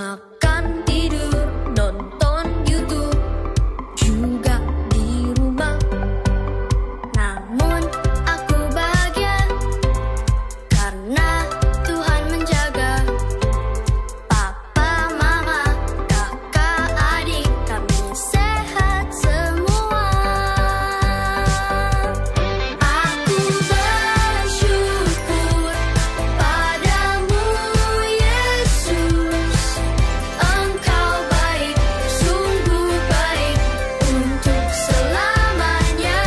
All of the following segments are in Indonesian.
makan, tidur, nonton YouTube, juga di rumah. Namun aku bahagia karena Tuhan menjaga. Papa, mama, kakak, adik, kami sehat semua. Aku bersyukur padamu, Yesus. Engkau baik, sungguh baik untuk selamanya.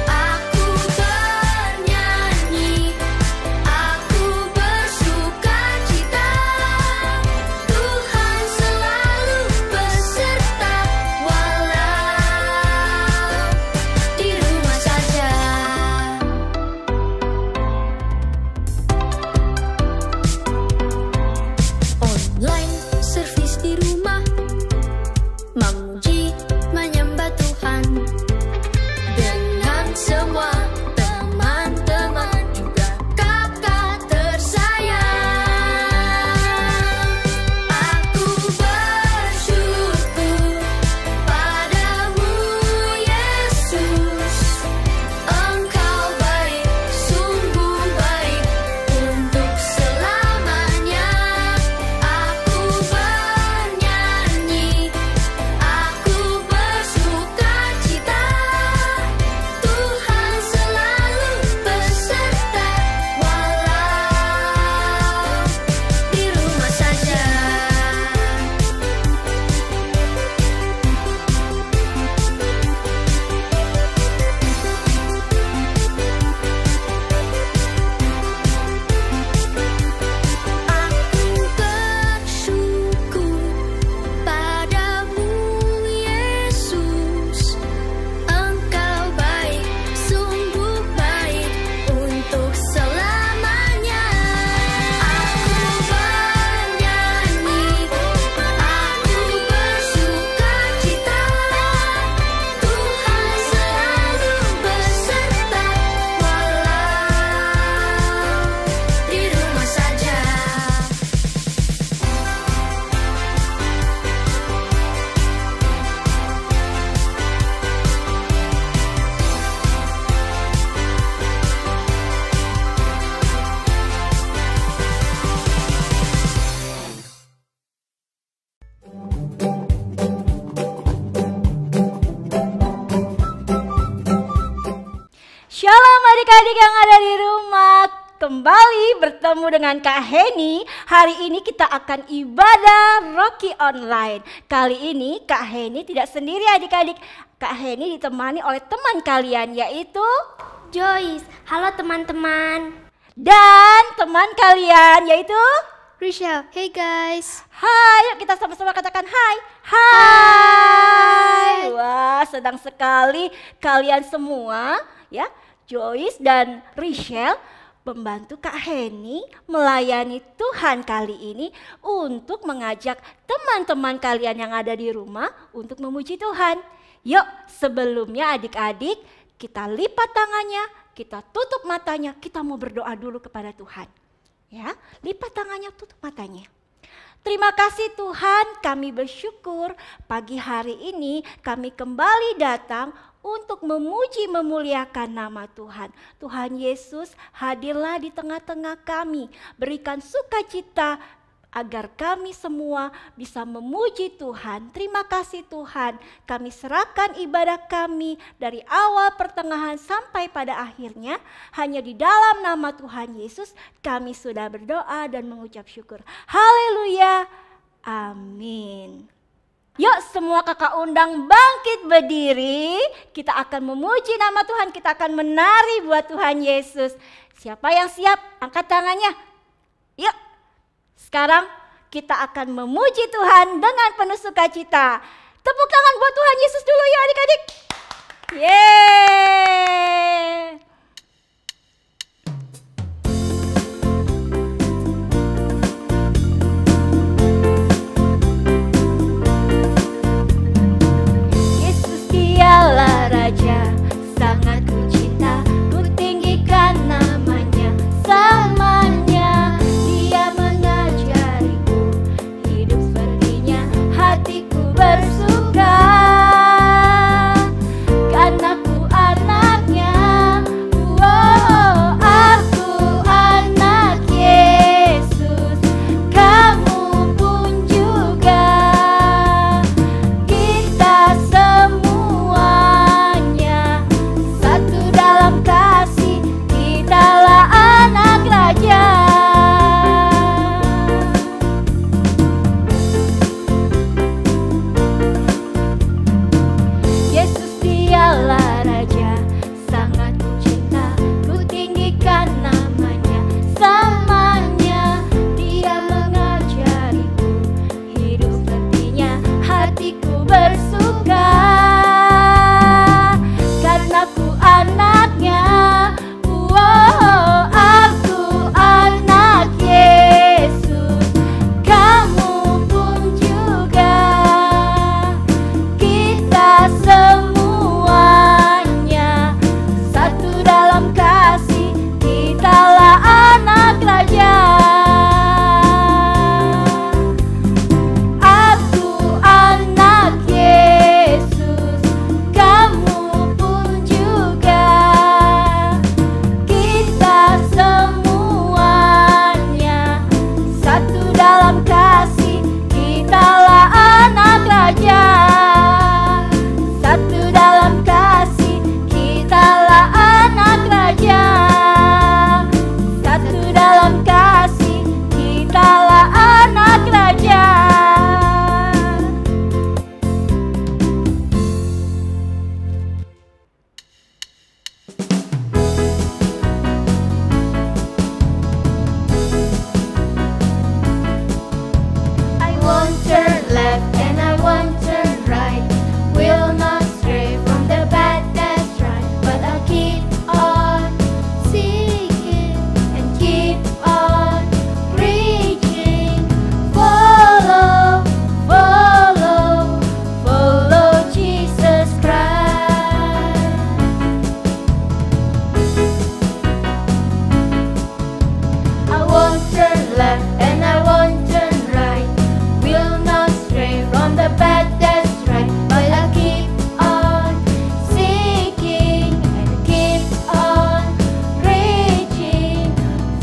Aku bernyanyi, aku bersuka cita. Tuhan selalu beserta, walau di rumah saja. Online service di rumah, memuji, menyembah Tuhan dengan semua teman-teman, juga kakak tersayang. Aku bersyukur padamu, Yesus. Engkau baik, sungguh baik untuk selamanya. Aku bernyanyi, aku bersuka cita. Tuhan selalu beserta, walau di rumah saja. Aku bersyukur padamu, Yesus. Engkau baik, sungguh baik untuk selamanya. Aku bernyanyi, aku bersuka cita. Tuhan selalu beserta, walau di rumah saja. Shalom adik-adik yang ada di rumah. Kembali bertemu dengan Kak Heni. Hari ini kita akan ibadah Rocky online. Kali ini Kak Heni tidak sendiri adik-adik. Kak Heni ditemani oleh teman kalian yaitu Joyce, halo teman-teman. dan teman kalian yaitu Rachel, hey guys. Hai, yuk kita sama-sama katakan hai. Hai. Wah, senang sekali kalian semua ya. Joyce dan Rachel membantu Kak Heni melayani Tuhan kali ini untuk mengajak teman-teman kalian yang ada di rumah untuk memuji Tuhan. Yuk, sebelumnya adik-adik kita lipat tangannya, kita tutup matanya, kita mau berdoa dulu kepada Tuhan. Ya, lipat tangannya, tutup matanya. Terima kasih Tuhan, kami bersyukur pagi hari ini kami kembali datang untuk memuji memuliakan nama Tuhan. Tuhan Yesus, hadirlah di tengah-tengah kami, berikan sukacita agar kami semua bisa memuji Tuhan. Terima kasih Tuhan, kami serahkan ibadah kami dari awal pertengahan sampai pada akhirnya. Hanya di dalam nama Tuhan Yesus kami sudah berdoa dan mengucap syukur. Haleluya, amin. Yuk semua kakak undang bangkit berdiri. Kita akan memuji nama Tuhan, kita akan menari buat Tuhan Yesus. Siapa yang siap? Angkat tangannya. Yuk. Sekarang kita akan memuji Tuhan dengan penuh sukacita. Tepuk tangan buat Tuhan Yesus dulu ya adik-adik. Yeay. Yesus dialah Raja, sangat kucinta, ku tinggikan namanya selamanya. Dia mengajariku hidup won't turn left and I won't turn right. Will not stray from the path that's right, but I'll keep on seeking and keep on reaching. Follow, follow, follow Jesus Christ. I won't turn left and I won't turn right. Will not stray from the path that's right, but I'll keep on seeking and keep on reaching.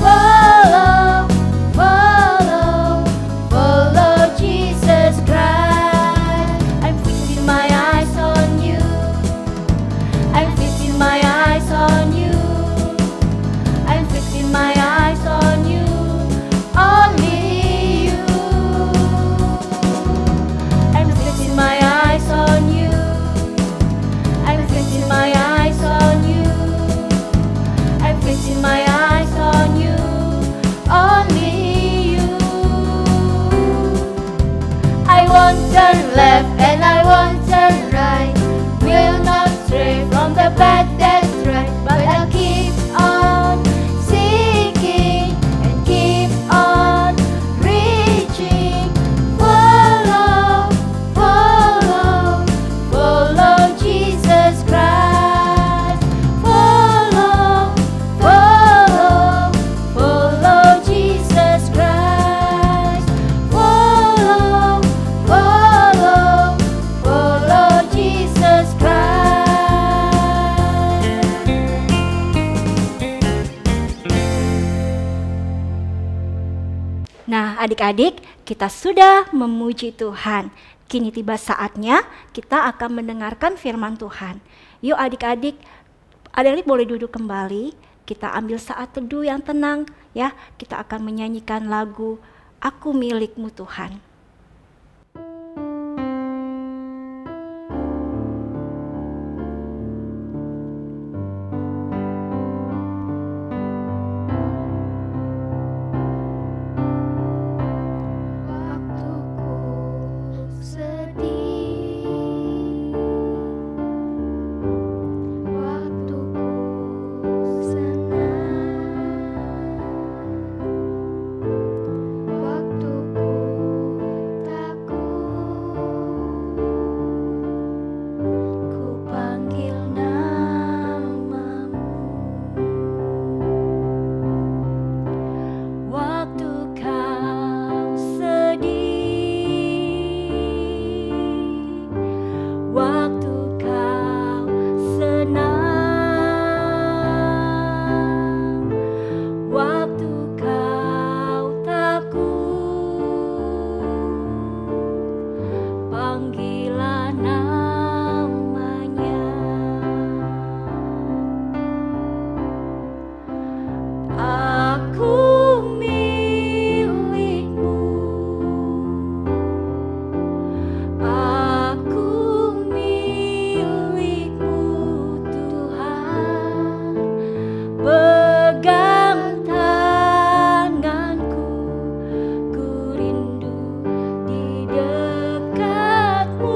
Follow, follow, follow Jesus Christ. I'm fixing my eyes on you. I'm fixing my eyes on you. I'm fixing my eyes on you, only you. I'm fixing my eyes on you. I'm fixing my eyes on you. I'm fixing my eyes on you, only you. I won't turn left and I won't turn right. Will not stray from the path that's right, but I'll keep on seeking and keep on reaching. Follow, follow, follow Jesus Christ. Follow, follow, follow Jesus Christ. Follow, follow, follow Jesus Christ. Nah, adik-adik, kita sudah memuji Tuhan. Kini tiba saatnya kita akan mendengarkan firman Tuhan. Yuk adik-adik, adik-adik boleh duduk kembali. Kita ambil saat teduh yang tenang ya. Kita akan menyanyikan lagu Aku Milikmu Tuhan. Waktuku sedih, waktuku senang, waktuku takut, ku panggil namamu. Waktu kau sedih, waktu kau senang, waktu kau takut, panggilah namanya. Aku milikmu, aku milikmu Tuhan. Pegang tanganku, ku rindu di dekatmu.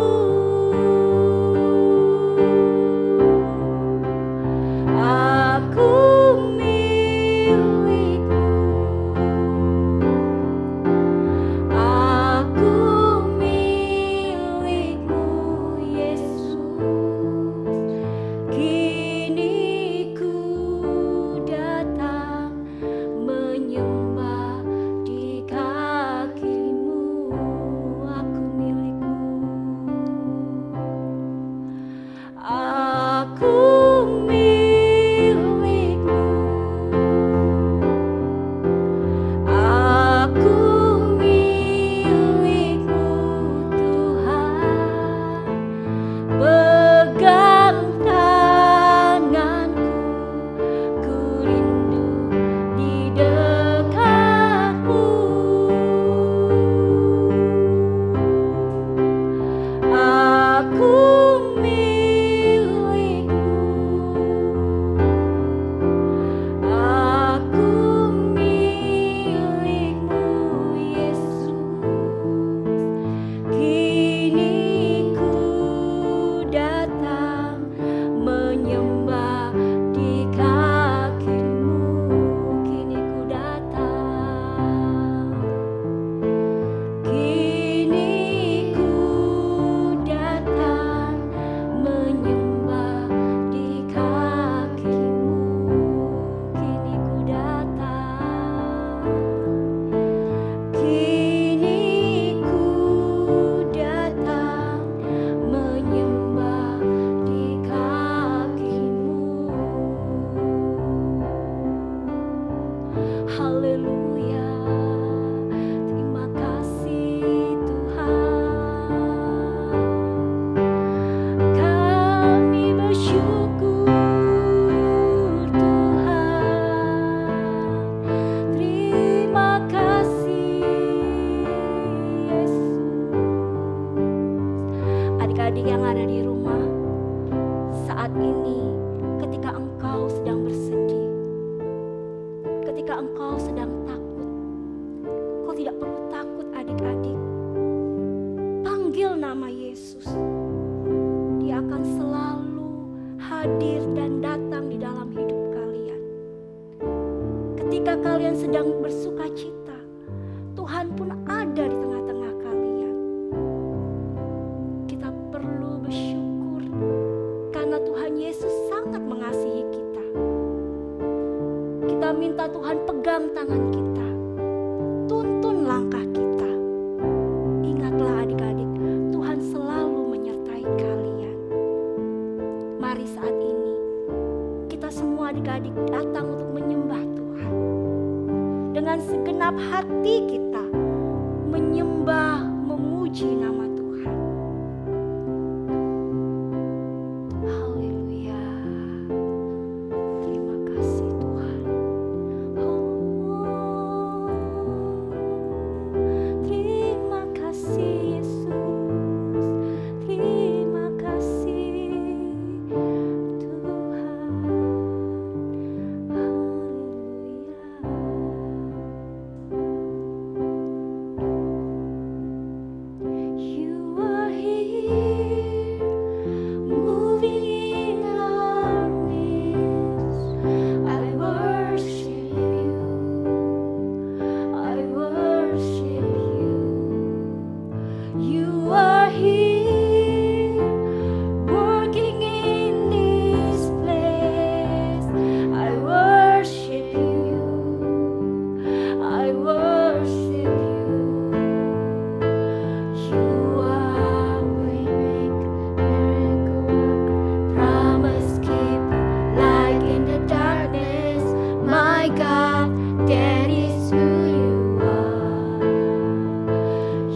adik-adik yang ada di rumah, saat ini ketika engkau sedang bersedih, ketika engkau sedang takut, kau tidak perlu takut adik-adik. Panggil nama Yesus. Dia akan selalu hadir dan datang di dalam hidup kalian. Ketika kalian sedang bersuka cita, Tuhan pun ada di tengah-tengah kalian. Kita perlu bersyukur karena Tuhan Yesus sangat mengasihi kita. Kita minta Tuhan pegang tangan kita, tuntun langkah kita. Ingatlah adik-adik, Tuhan selalu menyertai kalian. Mari saat ini kita semua adik-adik datang untuk menyembah Tuhan. Dengan segenap hati kita menyembah, memuji nama Tuhan. Haleluya. Terima kasih Tuhan. Oh, terima kasih Yesus. Terima kasih Tuhan. You are here, moving in our midst. I worship you. I worship you. You are here, working in this place. I worship you. I worship you. You are waymaker, miracle worker, promise keeper, light in the darkness. My God, that is who you are.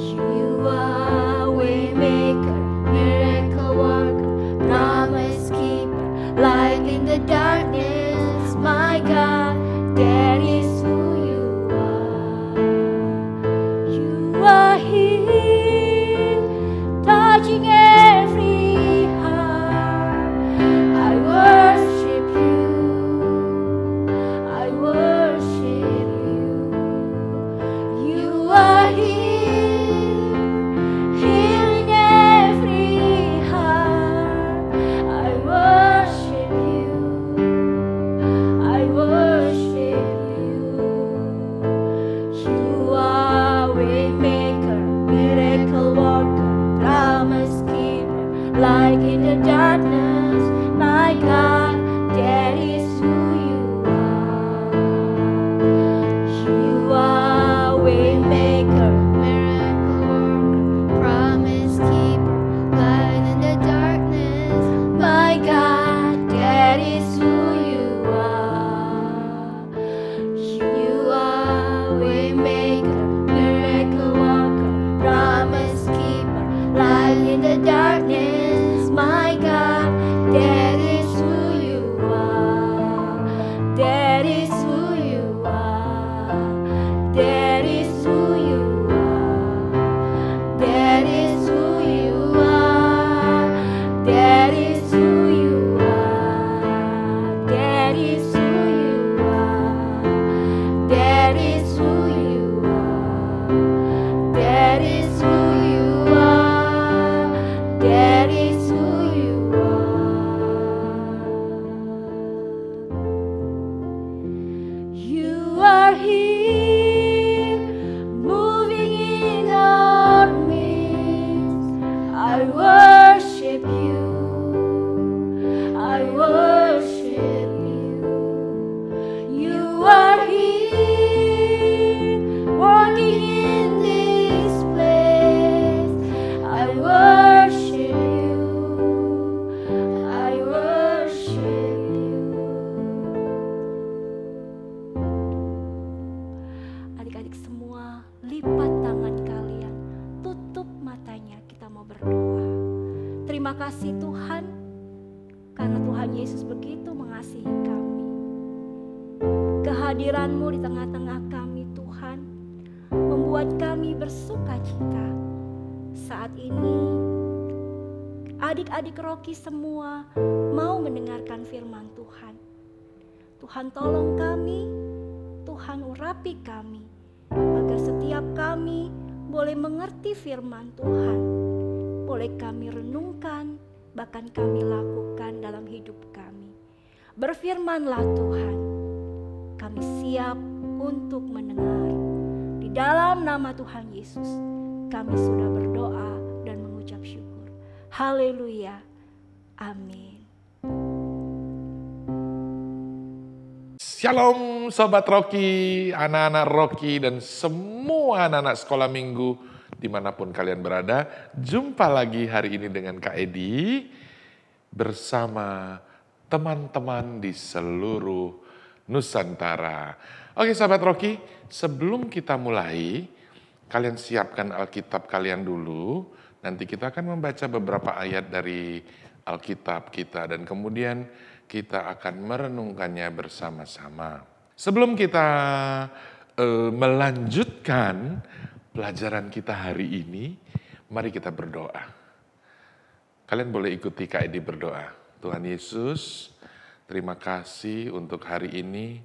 You are waymaker, miracle worker, promise keeper, light in the darkness. My God, that is who you are. You are here, touching every heart. I worship you. I worship you. You are here, healing every heart. I worship you. I worship you. You are waymaker, miracle worker, promise keeper, light in the darkness. My God, that is who you are. You are waymaker, miracle worker, promise keeper, light in the darkness. My God, that is who you are. You are waymaker, miracle worker, promise keeper, light in the darkness. My God, that is who you are. That is who you are. That is who you are. That is who you are. That is who you are. That is who you are. That is who you are. That is who you are. That is who you are. You are here, moving in our midst. I worship you. I worship you. You are here, working in this place. I worship you. I worship you. Adik-adik semua, lipat tangan kalian, tutup matanya, kita mau berdoa. Terima kasih Tuhan, karena Tuhan Yesus begitu mengasihi kami. Kehadiran-Mu di tengah-tengah kami Tuhan, membuat kami bersuka cita. Saat ini adik-adik Rocky semua mau mendengarkan firman Tuhan. Tuhan tolong kami, Tuhan urapi kami, agar setiap kami boleh mengerti firman Tuhan, boleh kami renungkan, bahkan kami lakukan dalam hidup kami. Berfirmanlah Tuhan, kami siap untuk mendengar. Di dalam nama Tuhan Yesus, kami sudah berdoa dan mengucap syukur. Haleluya. Amin. Shalom Sobat Rocky, anak-anak Rocky dan semua anak-anak sekolah minggu dimanapun kalian berada. Jumpa lagi hari ini dengan Kak Edi bersama teman-teman di seluruh Nusantara. Oke Sobat Rocky, sebelum kita mulai, kalian siapkan Alkitab kalian dulu. Nanti kita akan membaca beberapa ayat dari Alkitab kita dan kemudian kita akan merenungkannya bersama-sama. Sebelum kita melanjutkan pelajaran kita hari ini, mari kita berdoa. Kalian boleh ikuti Kak Edi berdoa. Tuhan Yesus, terima kasih untuk hari ini.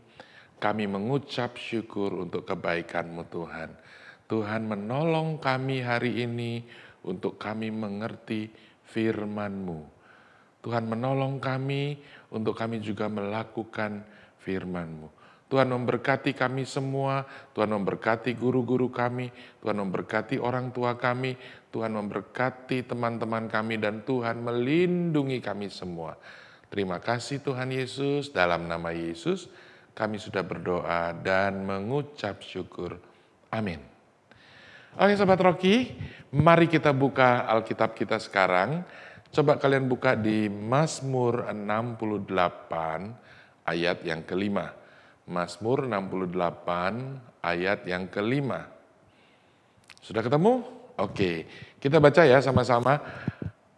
Kami mengucap syukur untuk kebaikan-Mu Tuhan. Tuhan menolong kami hari ini untuk kami mengerti firman-Mu. Tuhan menolong kami untuk kami juga melakukan firman-Mu. Tuhan memberkati kami semua, Tuhan memberkati guru-guru kami, Tuhan memberkati orang tua kami, Tuhan memberkati teman-teman kami, dan Tuhan melindungi kami semua. Terima kasih Tuhan Yesus, dalam nama Yesus kami sudah berdoa dan mengucap syukur. Amin. Oke Sobat Rocky, mari kita buka Alkitab kita sekarang. Coba kalian buka di Mazmur 68 ayat yang kelima. Mazmur 68 ayat yang kelima. Sudah ketemu? Oke, kita baca ya sama-sama.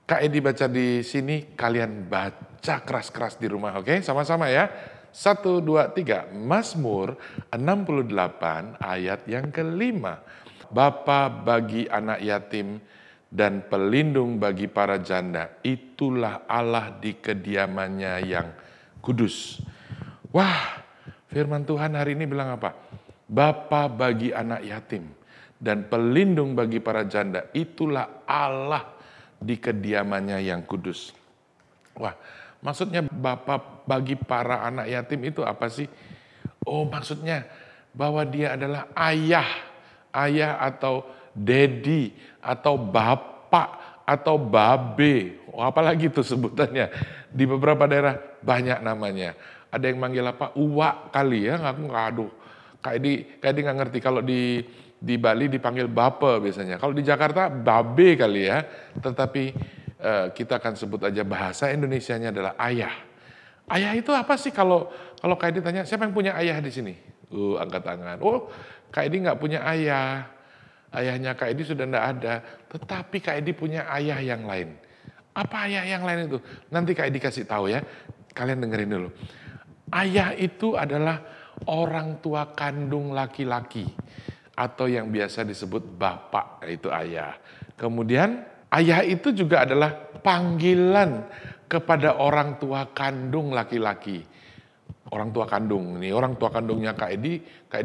Kak Edi baca di sini, kalian baca keras-keras di rumah, oke? Sama-sama ya. 1, 2, 3. Mazmur 68 ayat yang kelima. Bapa bagi anak yatim dan pelindung bagi para janda, itulah Allah di kediamannya yang kudus. Wah, firman Tuhan hari ini bilang apa? Bapa bagi anak yatim dan pelindung bagi para janda, itulah Allah di kediamannya yang kudus. Wah, maksudnya Bapa bagi para anak yatim itu apa sih? Oh, maksudnya bahwa dia adalah ayah atau daddy, atau bapak, atau babe, apalagi itu sebutannya. Di beberapa daerah banyak namanya. Ada yang manggil apa? Uwak kali ya, aduh. Kak Edi nggak ngerti, kalau di Bali dipanggil bape biasanya. Kalau di Jakarta babe kali ya. Tetapi kita akan sebut aja bahasa Indonesianya adalah ayah. Ayah itu apa sih? Kalau Kak Edi tanya, siapa yang punya ayah di sini? Angkat tangan. Oh, Kak Edi nggak punya ayah. Ayahnya Kak Edi sudah enggak ada, tetapi Kak Edi punya ayah yang lain. Apa ayah yang lain itu? Nanti Kak Edi kasih tahu ya, kalian dengerin dulu. Ayah itu adalah orang tua kandung laki-laki, atau yang biasa disebut bapak, yaitu ayah. Kemudian ayah itu juga adalah panggilan kepada orang tua kandung laki-laki. Orang tua kandung, ini orang tua kandungnya Kak Edi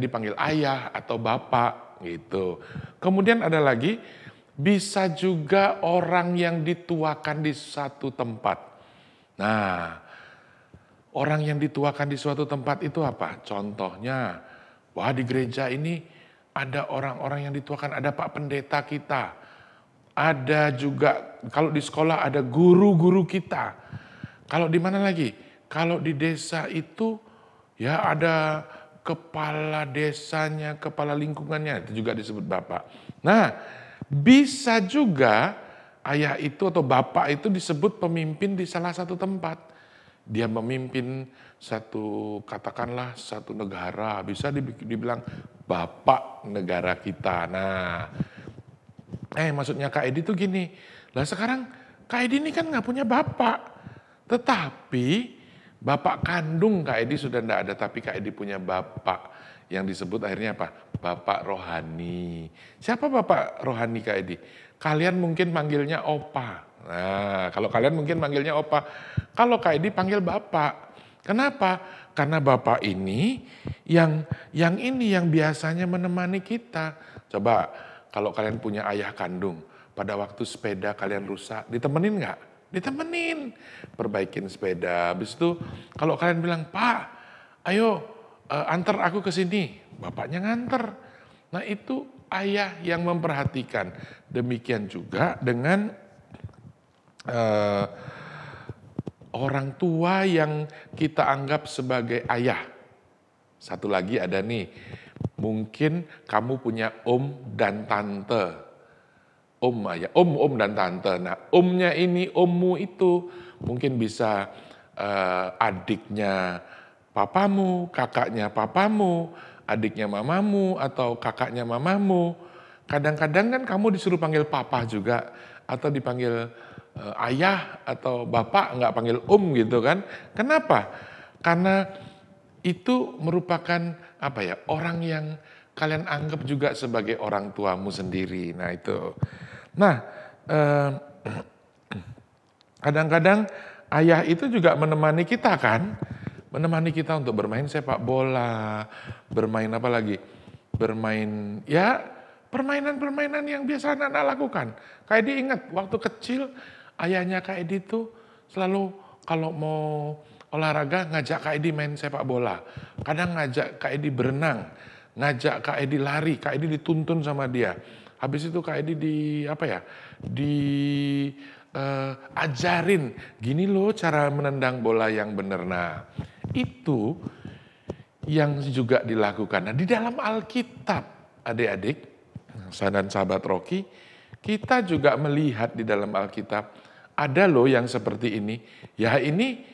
panggil ayah atau bapak. Gitu. Kemudian ada lagi, bisa juga orang yang dituakan di satu tempat. Nah, orang yang dituakan di suatu tempat itu apa? Contohnya, wah di gereja ini ada orang-orang yang dituakan, ada Pak Pendeta kita. Ada juga, kalau di sekolah ada guru-guru kita. Kalau di mana lagi? Kalau di desa itu ya ada kepala desanya, kepala lingkungannya, itu juga disebut bapak. Nah, bisa juga ayah itu atau bapak itu disebut pemimpin di salah satu tempat. Dia memimpin katakanlah satu negara, bisa dibilang bapak negara kita. Nah, maksudnya Kak Edi tuh gini, lah sekarang Kak Edi ini kan nggak punya bapak, tetapi bapak kandung Kak Edi sudah enggak ada, tapi Kak Edi punya bapak yang disebut akhirnya apa? Bapak rohani. Siapa bapak rohani Kak Edi? Kalian mungkin manggilnya opa. Nah, kalau kalian mungkin manggilnya opa. Kalau Kak Edi panggil bapak. Kenapa? Karena bapak ini yang biasanya menemani kita. Coba kalau kalian punya ayah kandung, pada waktu sepeda kalian rusak, ditemenin nggak? Ditemenin. Perbaikin sepeda. Habis itu kalau kalian bilang, "Pak, ayo antar aku ke sini." Bapaknya nganter. Nah, itu ayah yang memperhatikan. Demikian juga dengan orang tua yang kita anggap sebagai ayah. Satu lagi ada nih, mungkin kamu punya om dan tante. Om dan tante. Nah, omnya ini, ommu itu mungkin bisa adiknya papamu, kakaknya papamu, adiknya mamamu, atau kakaknya mamamu. Kadang-kadang kan kamu disuruh panggil papa juga, atau dipanggil ayah atau bapak, nggak panggil gitu kan. Kenapa? Karena itu merupakan orang yang kalian anggap juga sebagai orang tuamu sendiri. Nah itu. Nah kadang-kadang ayah itu juga menemani kita kan. Menemani kita untuk bermain sepak bola, bermain apa lagi? Bermain permainan-permainan yang biasa anak-anak lakukan. Kak Edi ingat waktu kecil ayahnya Kak Edi itu selalu kalau mau olahraga ngajak Kak Edi main sepak bola. Kadang ngajak Kak Edi berenang, ngajak Kak Edi lari, Kak Edi dituntun sama dia. Habis itu Kak Edi ajarin gini loh cara menendang bola yang benar. Nah, itu yang juga dilakukan. Nah, di dalam Alkitab, adik-adik, saya dan sahabat Rocky, kita juga melihat di dalam Alkitab, ada loh yang seperti ini. Ya ini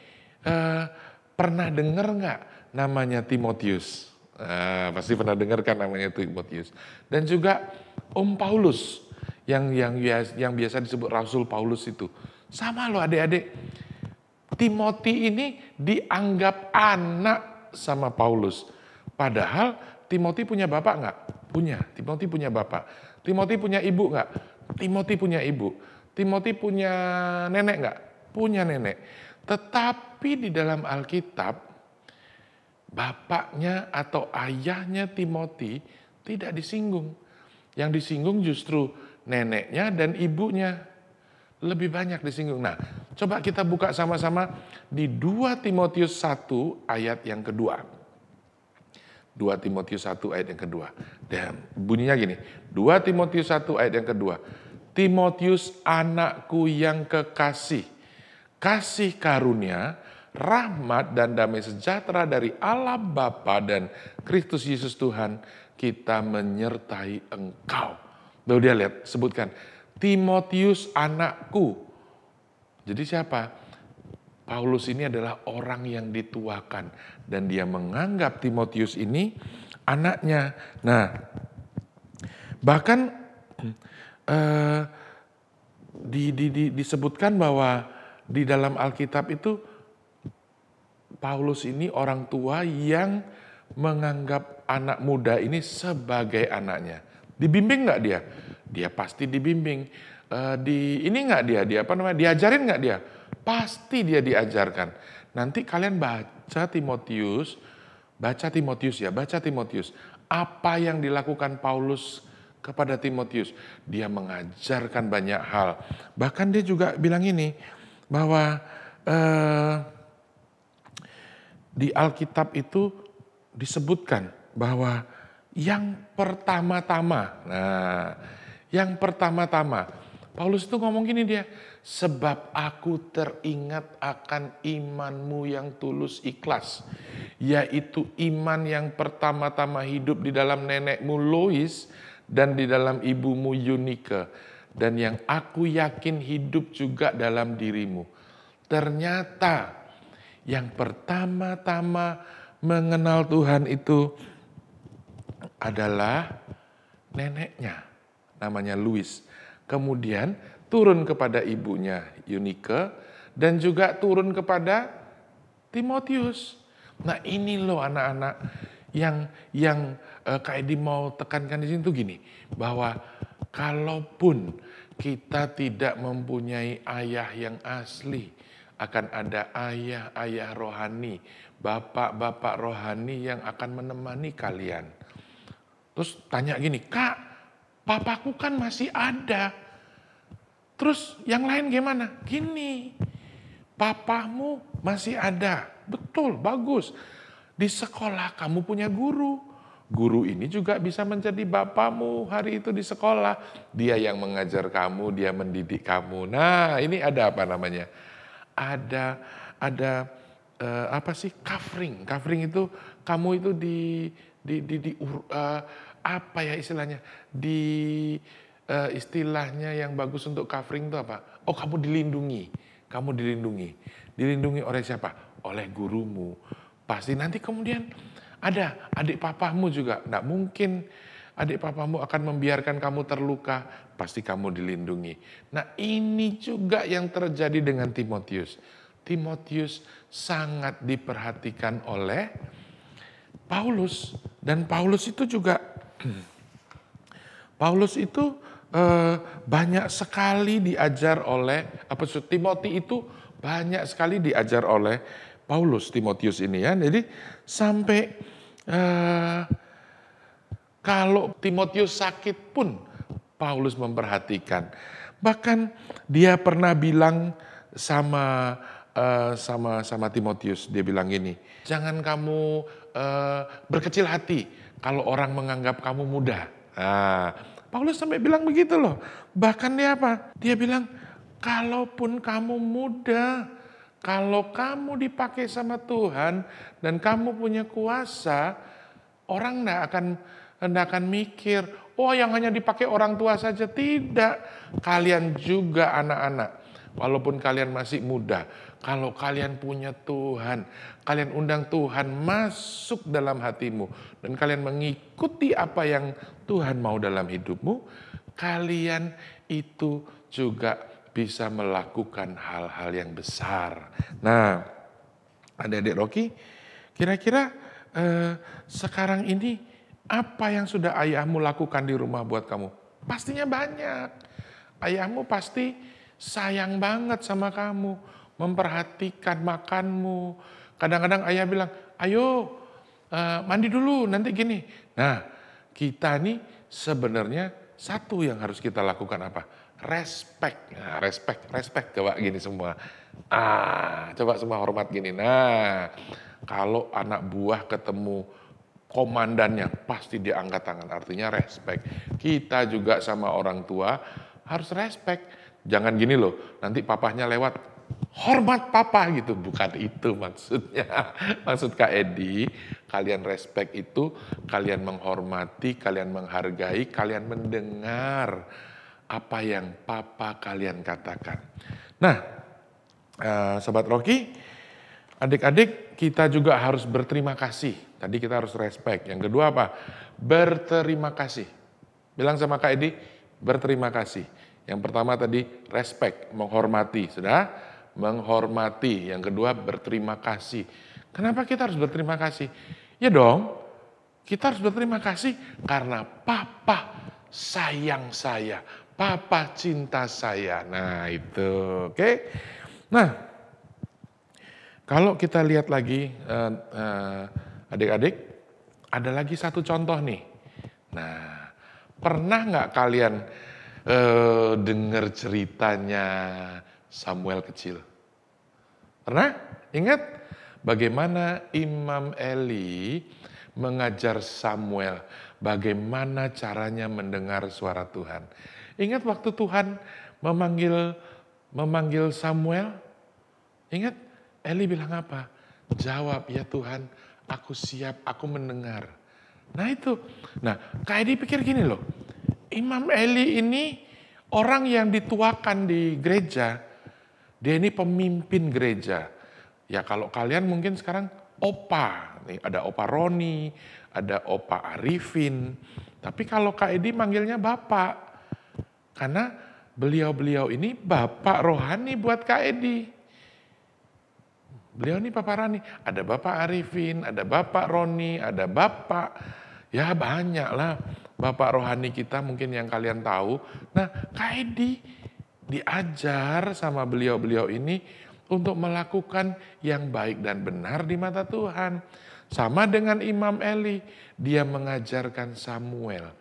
pernah dengar nggak namanya Timotius? Pasti pernah dengar kan namanya Timotius. Dan juga Om Paulus, yang biasa disebut Rasul Paulus itu. Sama loh adik-adik. Timoti ini dianggap anak sama Paulus. Padahal Timoti punya bapak nggak? Punya. Timoti punya bapak. Timoti punya ibu nggak? Timoti punya ibu. Timoti punya nenek nggak? Punya nenek. Tetapi di dalam Alkitab, bapaknya atau ayahnya Timoti tidak disinggung. Yang disinggung justru neneknya dan ibunya. Lebih banyak disinggung. Nah, coba kita buka sama-sama di 2 Timotius 1 ayat yang kedua. 2 Timotius 1 ayat yang kedua. Dan bunyinya gini, 2 Timotius 1 ayat yang kedua. Timotius anakku yang kekasih, kasih karunia, rahmat dan damai sejahtera dari Allah Bapa dan Kristus Yesus Tuhan kita menyertai engkau. Lalu dia lihat, sebutkan, Timotius anakku. Jadi siapa? Paulus ini adalah orang yang dituakan dan dia menganggap Timotius ini anaknya. Nah, bahkan disebutkan bahwa di dalam Alkitab itu Paulus ini orang tua yang menganggap anak muda ini sebagai anaknya. Dibimbing nggak dia? Dia pasti dibimbing. Diajarin nggak dia? Pasti dia diajarkan. Nanti kalian baca Timotius. Apa yang dilakukan Paulus kepada Timotius? Dia mengajarkan banyak hal. Bahkan dia juga bilang ini, bahwa di Alkitab itu disebutkan bahwa yang pertama-tama, Paulus itu ngomong gini dia, sebab aku teringat akan imanmu yang tulus ikhlas, yaitu iman yang pertama-tama hidup di dalam nenekmu Lois dan di dalam ibumu Eunike, dan yang aku yakin hidup juga dalam dirimu. Ternyata yang pertama-tama mengenal Tuhan itu adalah neneknya, namanya Louis. Kemudian turun kepada ibunya Eunike dan juga turun kepada Timotius. Nah ini loh anak-anak yang Kak Edi mau tekankan di sini tuh gini, bahwa kalaupun kita tidak mempunyai ayah yang asli. Akan ada ayah-ayah rohani, bapak-bapak rohani yang akan menemani kalian. Terus tanya gini, Kak, papaku kan masih ada. Terus yang lain gimana? Gini, papamu masih ada. Betul, bagus. Di sekolah kamu punya guru. Guru ini juga bisa menjadi bapamu hari itu di sekolah. Dia yang mengajar kamu, dia mendidik kamu. Nah, ini ada apa namanya? Ada apa sih? Covering. Covering itu kamu itu apa ya istilahnya? Istilahnya yang bagus untuk covering itu apa? Oh, kamu dilindungi. Kamu dilindungi. Dilindungi oleh siapa? Oleh gurumu. Pasti nanti kemudian ada adik papamu juga. Nggak mungkin adik papamu akan membiarkan kamu terluka. Pasti kamu dilindungi. Nah, ini juga yang terjadi dengan Timotius. Timotius sangat diperhatikan oleh Paulus. Dan Paulus itu juga, Paulus itu banyak sekali diajar oleh, Timothy itu banyak sekali diajar oleh Paulus, Timotius ini ya. Jadi sampai kalau Timotius sakit pun Paulus memperhatikan. Bahkan dia pernah bilang sama Timotius, dia bilang gini, jangan kamu berkecil hati kalau orang menganggap kamu muda. Nah, Paulus sampai bilang begitu loh. Bahkan dia apa? Dia bilang, kalaupun kamu muda, kalau kamu dipakai sama Tuhan dan kamu punya kuasa, orang enggak akan mikir, oh yang hanya dipakai orang tua saja. Tidak, kalian juga anak-anak. Walaupun kalian masih muda, kalau kalian punya Tuhan, kalian undang Tuhan masuk dalam hatimu, dan kalian mengikuti apa yang Tuhan mau dalam hidupmu, kalian itu juga bisa melakukan hal-hal yang besar. Nah, adik-adik Rocky, kira-kira sekarang ini apa yang sudah ayahmu lakukan di rumah buat kamu? Pastinya banyak. Ayahmu pasti sayang banget sama kamu, memperhatikan makanmu. Kadang-kadang ayah bilang, ayo mandi dulu, nanti gini. Nah, kita nih sebenarnya satu yang harus kita lakukan apa? Respect. Nah, respect. Coba gini semua. Coba semua hormat gini. Nah, kalau anak buah ketemu komandannya, pasti dia angkat tangan. Artinya respect. Kita juga sama orang tua harus respect. Jangan gini loh, nanti papahnya lewat, hormat papa gitu. Bukan itu maksudnya. Maksud Kak Edi, kalian respect itu, kalian menghormati, kalian menghargai, kalian mendengar apa yang papa kalian katakan. Nah, Sobat Rocky, adik-adik kita juga harus berterima kasih. Tadi kita harus respect. Yang kedua apa? Berterima kasih. Bilang sama Kak Edi, berterima kasih. Yang pertama tadi respect, menghormati. Sudah? Menghormati. Yang kedua berterima kasih. Kenapa kita harus berterima kasih? Ya dong, kita harus berterima kasih karena papa sayang saya. Papa cinta saya. Nah itu, oke. Nah, kalau kita lihat lagi adik-adik, ada lagi satu contoh nih. Nah, pernah nggak kalian dengar ceritanya Samuel kecil? Pernah? Ingat bagaimana Imam Eli mengajar Samuel, bagaimana caranya mendengar suara Tuhan. Ingat waktu Tuhan memanggil Samuel? Ingat Eli bilang apa? Jawab, ya Tuhan, aku siap, aku mendengar. Nah itu. Nah, Kak Edi pikir gini loh. Imam Eli ini orang yang dituakan di gereja. Dia ini pemimpin gereja. Ya kalau kalian mungkin sekarang Opa. Nih, ada Opa Roni, ada Opa Arifin. Tapi kalau Kak Edi manggilnya Bapak. Karena beliau-beliau ini Bapak rohani buat Kak Edi. Beliau ini Bapak Rani. Ada Bapak Arifin, ada Bapak Roni, ada Bapak Ya banyak lah bapak rohani kita mungkin yang kalian tahu. Nah Kak Edi diajar sama beliau-beliau ini untuk melakukan yang baik dan benar di mata Tuhan. Sama dengan Imam Eli, dia mengajarkan Samuel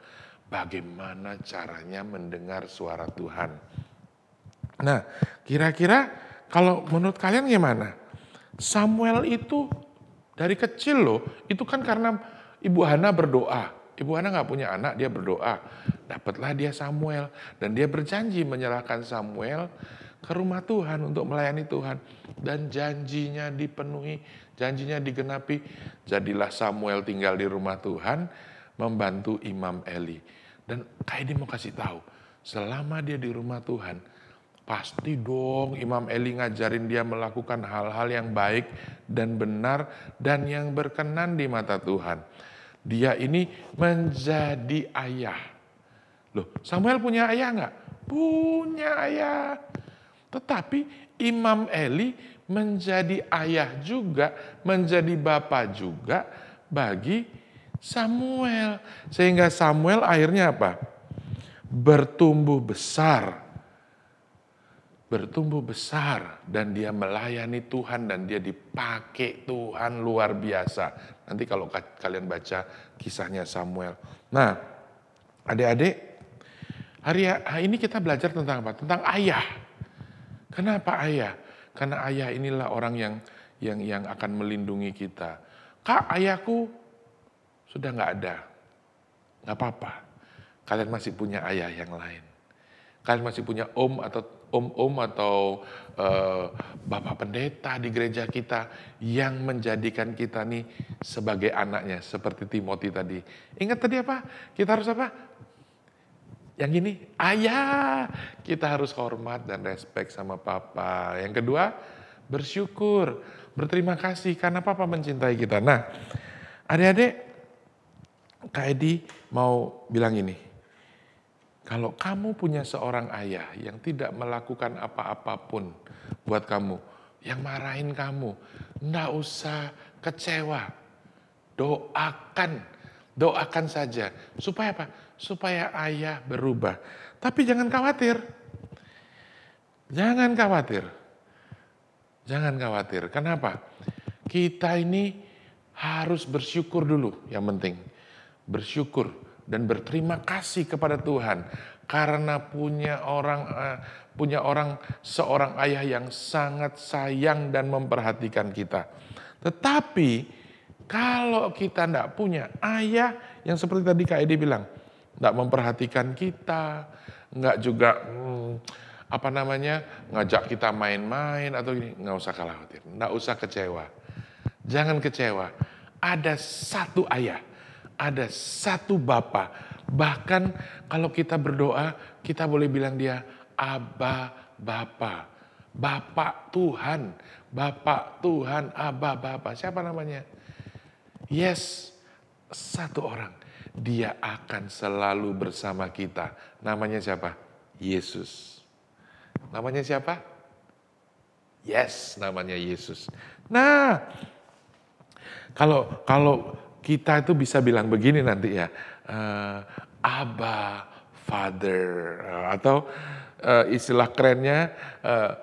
bagaimana caranya mendengar suara Tuhan. Nah, kira-kira kalau menurut kalian gimana? Samuel itu dari kecil loh, itu kan karena Ibu Hana berdoa. Ibu Hana gak punya anak, dia berdoa. Dapatlah dia Samuel. Dan dia berjanji menyerahkan Samuel ke rumah Tuhan untuk melayani Tuhan. Dan janjinya dipenuhi, janjinya digenapi. Jadilah Samuel tinggal di rumah Tuhan, membantu Imam Eli. Dan Kak Edi mau kasih tahu, selama dia di rumah Tuhan, pasti dong Imam Eli ngajarin dia melakukan hal-hal yang baik dan benar dan yang berkenan di mata Tuhan. Dia ini menjadi ayah. Loh, Samuel punya ayah enggak? Punya ayah. Tetapi Imam Eli menjadi ayah juga, menjadi bapak juga bagi Samuel. Sehingga Samuel akhirnya apa? Bertumbuh besar dan dia melayani Tuhan dan dia dipakai Tuhan luar biasa. Nanti kalau kalian baca kisahnya Samuel. Nah, adik-adik, hari ini kita belajar tentang apa? Tentang ayah. Kenapa ayah? Karena ayah inilah orang yang akan melindungi kita. Kak, ayahku sudah nggak ada. Nggak apa-apa. Kalian masih punya ayah yang lain. Kalian masih punya om atau bapak pendeta di gereja kita yang menjadikan kita nih sebagai anaknya seperti Timothy tadi. Ingat tadi apa? Kita harus apa? Yang ini, ayah. Kita harus hormat dan respect sama papa. Yang kedua, bersyukur, berterima kasih karena papa mencintai kita. Nah, adik-adik, Kak Edi mau bilang ini. Kalau kamu punya seorang ayah yang tidak melakukan apa-apapun buat kamu, yang marahin kamu, enggak usah kecewa. Doakan saja. Supaya apa? Supaya ayah berubah. Tapi jangan khawatir. Jangan khawatir. Kenapa? Kita ini harus bersyukur dulu yang penting. Bersyukur. Dan berterima kasih kepada Tuhan karena punya seorang ayah yang sangat sayang dan memperhatikan kita. Tetapi kalau kita tidak punya ayah yang seperti tadi Kak Edi bilang, tidak memperhatikan kita, nggak juga ngajak kita main-main atau gini, nggak usah khawatir, nggak usah kecewa, jangan kecewa. Ada satu ayah. Ada satu Bapa. Bahkan kalau kita berdoa, kita boleh bilang dia Abba Bapa. Bapak Tuhan, Abba Bapa. Siapa namanya? Yes, satu orang. Dia akan selalu bersama kita. Namanya siapa? Yesus. Namanya siapa? Yes, namanya Yesus. Nah, kalau kita itu bisa bilang begini nanti ya, Abba, Father, atau istilah kerennya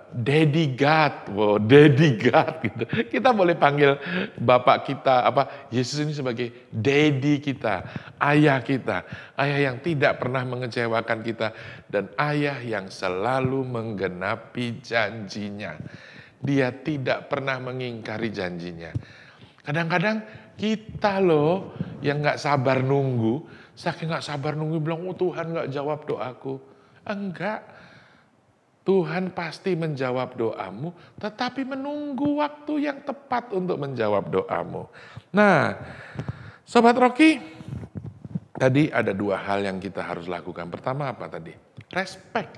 Daddy God, Daddy God gitu. Kita boleh panggil Bapak kita, Yesus ini sebagai Daddy kita, ayah kita, ayah yang tidak pernah mengecewakan kita, dan ayah yang selalu menggenapi janjinya. Dia tidak pernah mengingkari janjinya. Kadang-kadang kita loh yang gak sabar nunggu, saking gak sabar nunggu bilang, Tuhan gak jawab doaku. Enggak, Tuhan pasti menjawab doamu, tetapi menunggu waktu yang tepat untuk menjawab doamu. Nah, Sobat Rocky, tadi ada dua hal yang kita harus lakukan. Pertama apa tadi? Respect.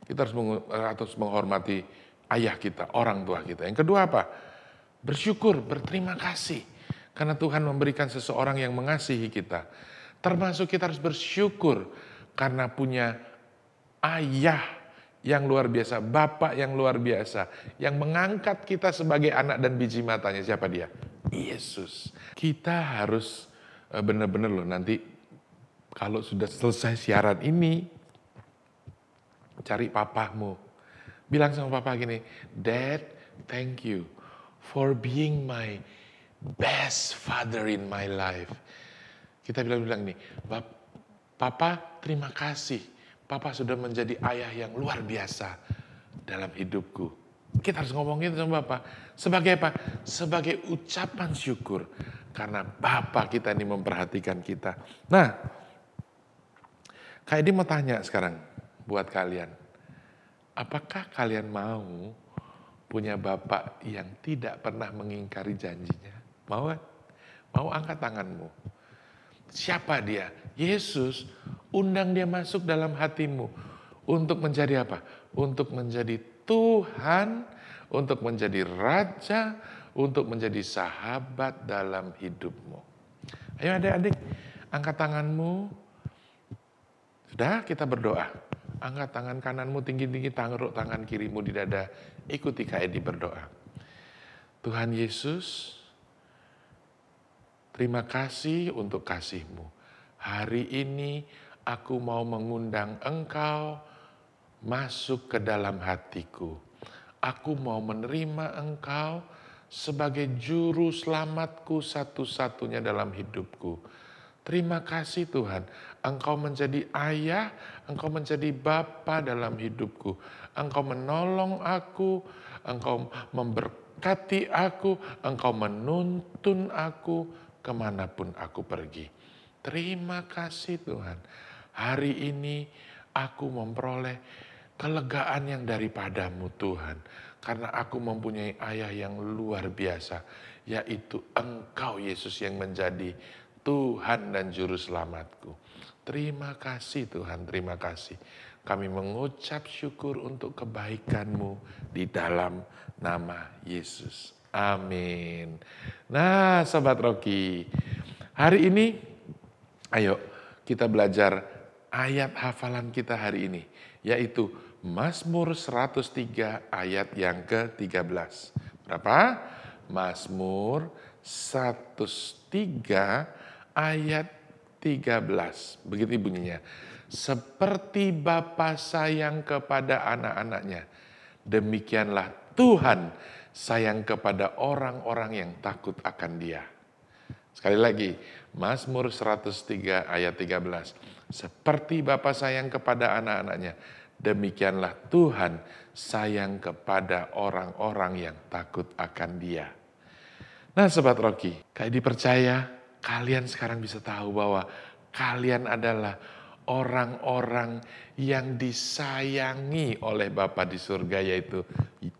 Kita harus menghormati ayah kita, orang tua kita. Yang kedua apa? Bersyukur, berterima kasih. Karena Tuhan memberikan seseorang yang mengasihi kita. Termasuk kita harus bersyukur karena punya ayah yang luar biasa, bapak yang luar biasa, yang mengangkat kita sebagai anak dan biji matanya. Siapa dia? Yesus. Kita harus bener-bener loh nanti kalau sudah selesai siaran ini, cari papamu. Bilang sama papa gini, Dad, thank you for being my best father in my life. Kita bilang nih, Papa terima kasih. Papa sudah menjadi ayah yang luar biasa dalam hidupku. Kita harus ngomongin sama Bapak. Sebagai apa? Sebagai ucapan syukur. Karena Bapak kita ini memperhatikan kita. Nah, Kak Edi mau tanya sekarang buat kalian. Apakah kalian mau punya Bapak yang tidak pernah mengingkari janjinya? Mau kan? Mau angkat tanganmu. Siapa dia? Yesus undang dia masuk dalam hatimu. Untuk menjadi apa? Untuk menjadi Tuhan, untuk menjadi Raja, untuk menjadi sahabat dalam hidupmu. Ayo adik-adik, angkat tanganmu. Sudah, kita berdoa. Angkat tangan kananmu tinggi-tinggi, taruh tangan kirimu di dada. Ikuti Kak Edi berdoa. Tuhan Yesus, terima kasih untuk kasih-Mu. Hari ini aku mau mengundang Engkau masuk ke dalam hatiku. Aku mau menerima Engkau sebagai juru selamatku satu-satunya dalam hidupku. Terima kasih Tuhan, Engkau menjadi ayah, Engkau menjadi bapa dalam hidupku. Engkau menolong aku, Engkau memberkati aku, Engkau menuntun aku kemanapun aku pergi. Terima kasih Tuhan, hari ini aku memperoleh kelegaan yang daripadamu Tuhan. Karena aku mempunyai ayah yang luar biasa, yaitu Engkau Yesus yang menjadi Tuhan dan Juru Selamatku. Terima kasih Tuhan, terima kasih. Kami mengucap syukur untuk kebaikan-Mu di dalam nama Yesus. Amin. Nah, Sobat Rocky, hari ini ayo kita belajar ayat hafalan kita hari ini, yaitu Mazmur 103 ayat yang ke-13. Berapa? Mazmur 103 ayat 13. Begitu bunyinya. Seperti Bapa sayang kepada anak-anaknya, demikianlah Tuhan sayang kepada orang-orang yang takut akan Dia. Sekali lagi, Mazmur 103 ayat 13. Seperti Bapa sayang kepada anak-anaknya, demikianlah Tuhan sayang kepada orang-orang yang takut akan Dia. Nah Sobat Rocky, Kak Edi percaya kalian sekarang bisa tahu bahwa kalian adalah orang-orang yang disayangi oleh Bapa di surga, yaitu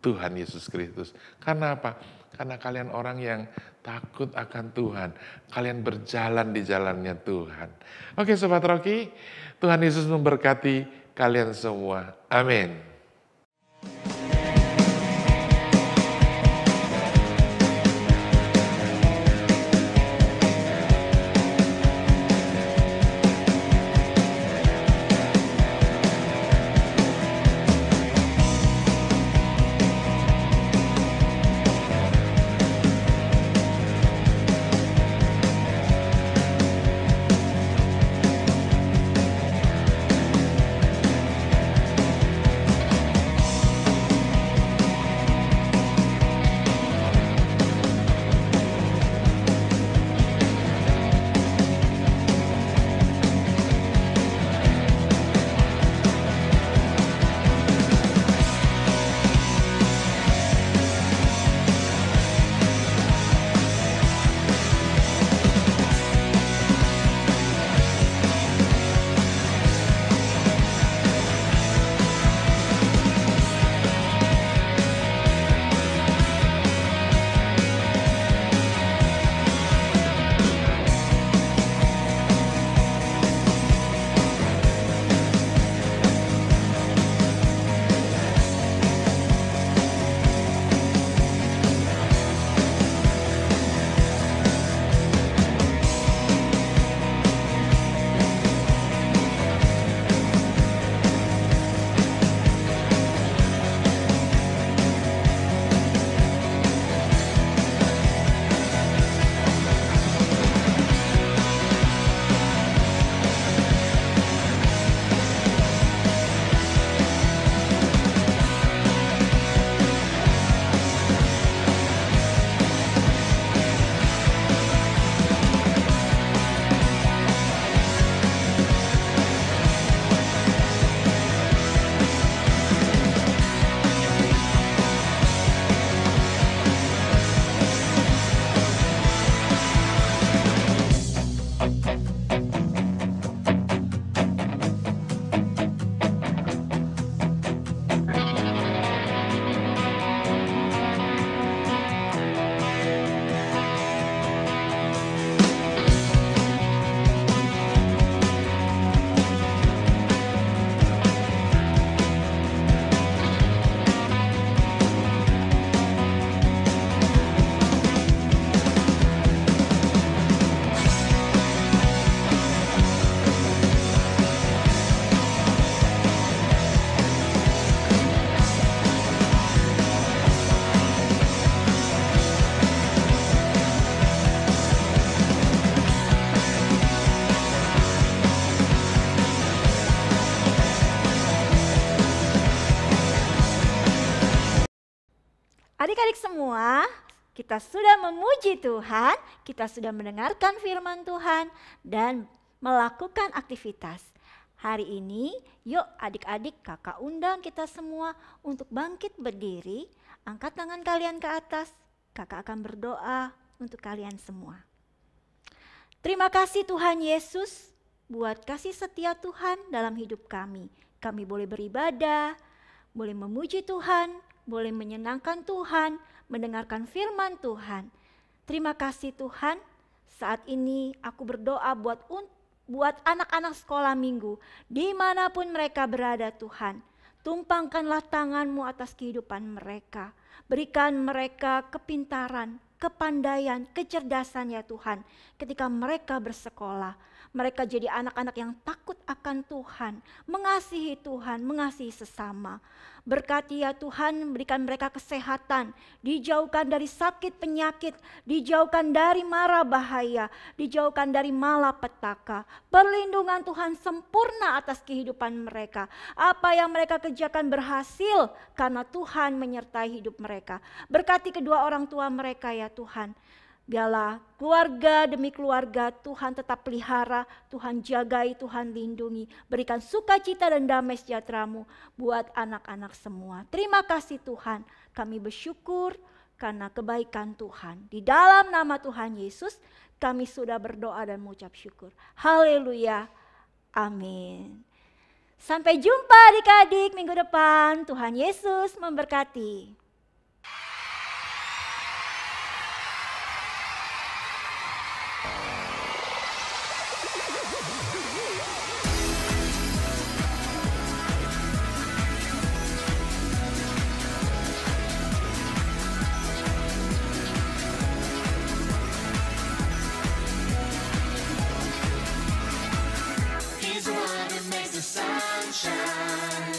Tuhan Yesus Kristus. Karena apa? Karena kalian orang yang takut akan Tuhan. Kalian berjalan di jalannya Tuhan. Oke Sobat Rocky, Tuhan Yesus memberkati kalian semua. Amin. Adik-adik semua, kita sudah memuji Tuhan, kita sudah mendengarkan firman Tuhan dan melakukan aktivitas. Hari ini, yuk adik-adik kakak undang kita semua untuk bangkit berdiri, angkat tangan kalian ke atas, kakak akan berdoa untuk kalian semua. Terima kasih Tuhan Yesus buat kasih setia Tuhan dalam hidup kami. Kami boleh beribadah, boleh memuji Tuhan, boleh menyenangkan Tuhan, mendengarkan firman Tuhan. Terima kasih Tuhan, saat ini aku berdoa buat anak-anak sekolah minggu, dimanapun mereka berada Tuhan. Tumpangkanlah tangan-Mu atas kehidupan mereka. Berikan mereka kepintaran, kepandaian, kecerdasan ya Tuhan. Ketika mereka bersekolah, mereka jadi anak-anak yang takut akan Tuhan, mengasihi Tuhan, mengasihi sesama. Berkati ya Tuhan, berikan mereka kesehatan, dijauhkan dari sakit penyakit, dijauhkan dari mara bahaya, dijauhkan dari malapetaka. Perlindungan Tuhan sempurna atas kehidupan mereka. Apa yang mereka kerjakan berhasil karena Tuhan menyertai hidup mereka. Berkati kedua orang tua mereka ya Tuhan. Biarlah keluarga demi keluarga Tuhan tetap pelihara, Tuhan jagai, Tuhan lindungi. Berikan sukacita dan damai sejahtera-Mu buat anak-anak semua. Terima kasih Tuhan, kami bersyukur karena kebaikan Tuhan. Di dalam nama Tuhan Yesus kami sudah berdoa dan mengucap syukur. Haleluya, amin. Sampai jumpa adik-adik minggu depan. Tuhan Yesus memberkati. He's the one who makes the sun shine.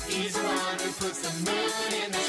He's the one who puts the moon in the